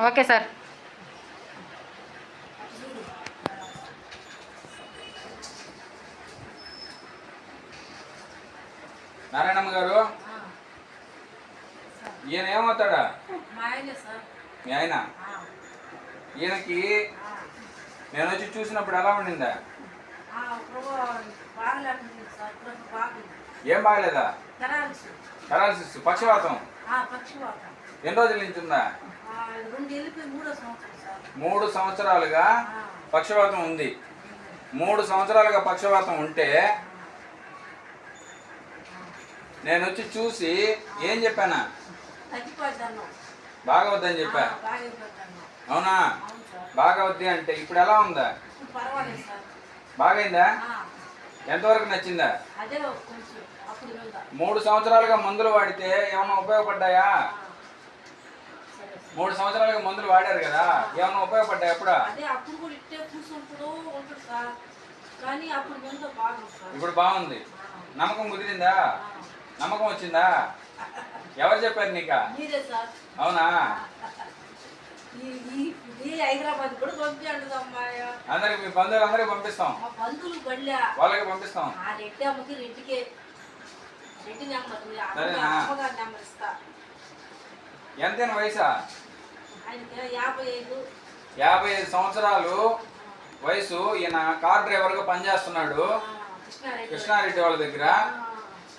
Okay sir. Narayanamma గారు, ఈయన ఏమవుతాడా? మీ ఆయన. ఈయనకి నేను వచ్చి చూసినప్పుడు ఎలా ఉండిందా? ఏం బాగలేదా? పెరాలసిస్, పక్షవాతం. ఎన్ని రోజుల నుంచి ఉందా? 3 సంవత్సరాలుగా పక్షవాతం ఉంది. 3 సంవత్సరాలుగా పక్షవాతం ఉంటే నేను వచ్చి చూసి ఏం చెప్పానా? బాగా వద్దని చెప్పా. అవునా? బాగా వద్ది అంటే ఇప్పుడు ఎలా ఉందా? బాగైందా? ఎంతవరకు నచ్చిందా? 3 సంవత్సరాలుగా మందులు వాడితే ఏమన్నా ఉపయోగపడ్డాయా? 3 సంవత్సరాలుగా మందులు వాడారు కదా, ఏమన్నా ఉపయోగపడ్డాయి? ఎప్పుడా? ఇప్పుడు బాగుంది. నమ్మకం కుదిరిందా? నమ్మకం వచ్చిందా? ఎవరు చెప్పారు నీకు? అవునా? హైదరాబాద్ కూడా అందరికి, మీ బంధువులు అందరికి పంపిస్తాం. వాళ్ళకి పంపిస్తాం. సరేనా? ఎంతైనా వయసా? 55 సంవత్సరాలు వయసు. ఈయన కార్ డ్రైవర్గా పనిచేస్తున్నాడు కృష్ణారెడ్డి వాళ్ళ దగ్గర.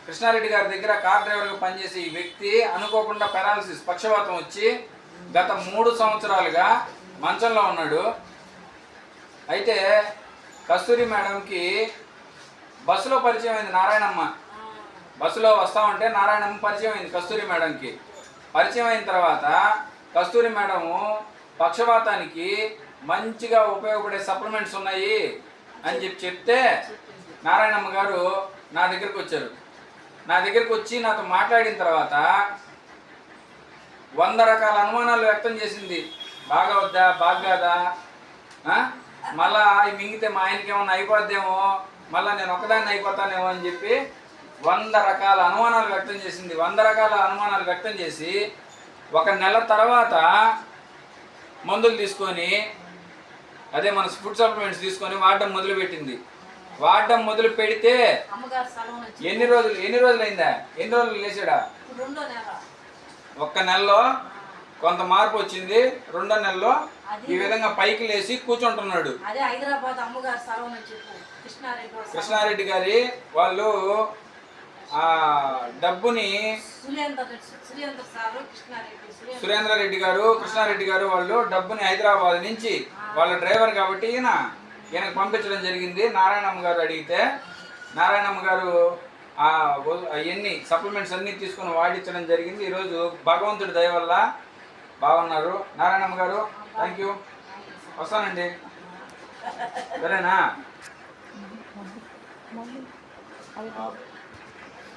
కృష్ణారెడ్డి గారి దగ్గర కార్ డ్రైవర్గా పనిచేసే ఈ వ్యక్తి అనుకోకుండా పెరాలసిస్, పక్షవాతం వచ్చి గత 3 సంవత్సరాలుగా మంచంలో ఉన్నాడు. అయితే కస్తూరి మేడంకి బస్సులో పరిచయం అయింది నారాయణమ్మ. బస్సులో వస్తా ఉంటే నారాయణమ్మ పరిచయం అయింది కస్తూరి మేడంకి. పరిచయం అయిన తర్వాత కస్తూరి మేడము పక్షవాతానికి మంచిగా ఉపయోగపడే సప్లిమెంట్స్ ఉన్నాయి అని చెప్తే నారాయణమ్మ గారు నా దగ్గరికి వచ్చారు. నా దగ్గరికి వచ్చి నాతో మాట్లాడిన తర్వాత 100 రకాల అనుమానాలు వ్యక్తం చేసింది. బాగా వద్దా, బాగాదా, మళ్ళా మింగితే మా ఆయనకి ఏమన్నా అయిపోద్దేమో, మళ్ళీ నేను ఒక్కదాన్ని అయిపోతానేమో అని చెప్పి 100 రకాల అనుమానాలు వ్యక్తం చేసింది. 100 రకాల అనుమానాలు వ్యక్తం చేసి 1 నెల తర్వాత మందులు తీసుకొని, అదే మన ఫుడ్ సప్లిమెంట్స్ తీసుకొని వాడడం మొదలుపెట్టింది. వాడడం మొదలు పెడితే ఎన్ని రోజులు అయిందా? ఎన్ని రోజులు లేచాడా? 1 నెలలో కొంత మార్పు వచ్చింది. 2వ నెలలో ఈ విధంగా పైకి లేచి కూర్చుంటున్నాడు. కృష్ణారెడ్డి గారి వాళ్ళు ఆ డబ్బుని సురేంద్ర రెడ్డి గారు, కృష్ణారెడ్డి గారు వాళ్ళు డబ్బుని హైదరాబాద్ నుంచి, వాళ్ళ డ్రైవర్ కాబట్టి ఈయనకు పంపించడం జరిగింది. నారాయణమ్మ గారు అడిగితే నారాయణమ్మ గారు అవన్నీ సప్లిమెంట్స్ అన్నీ తీసుకుని వాడించడం జరిగింది. ఈరోజు భగవంతుడి దయ వల్ల బాగున్నారు. నారాయణమ్మ గారు, థ్యాంక్ యూ. వస్తానండి. సరేనా?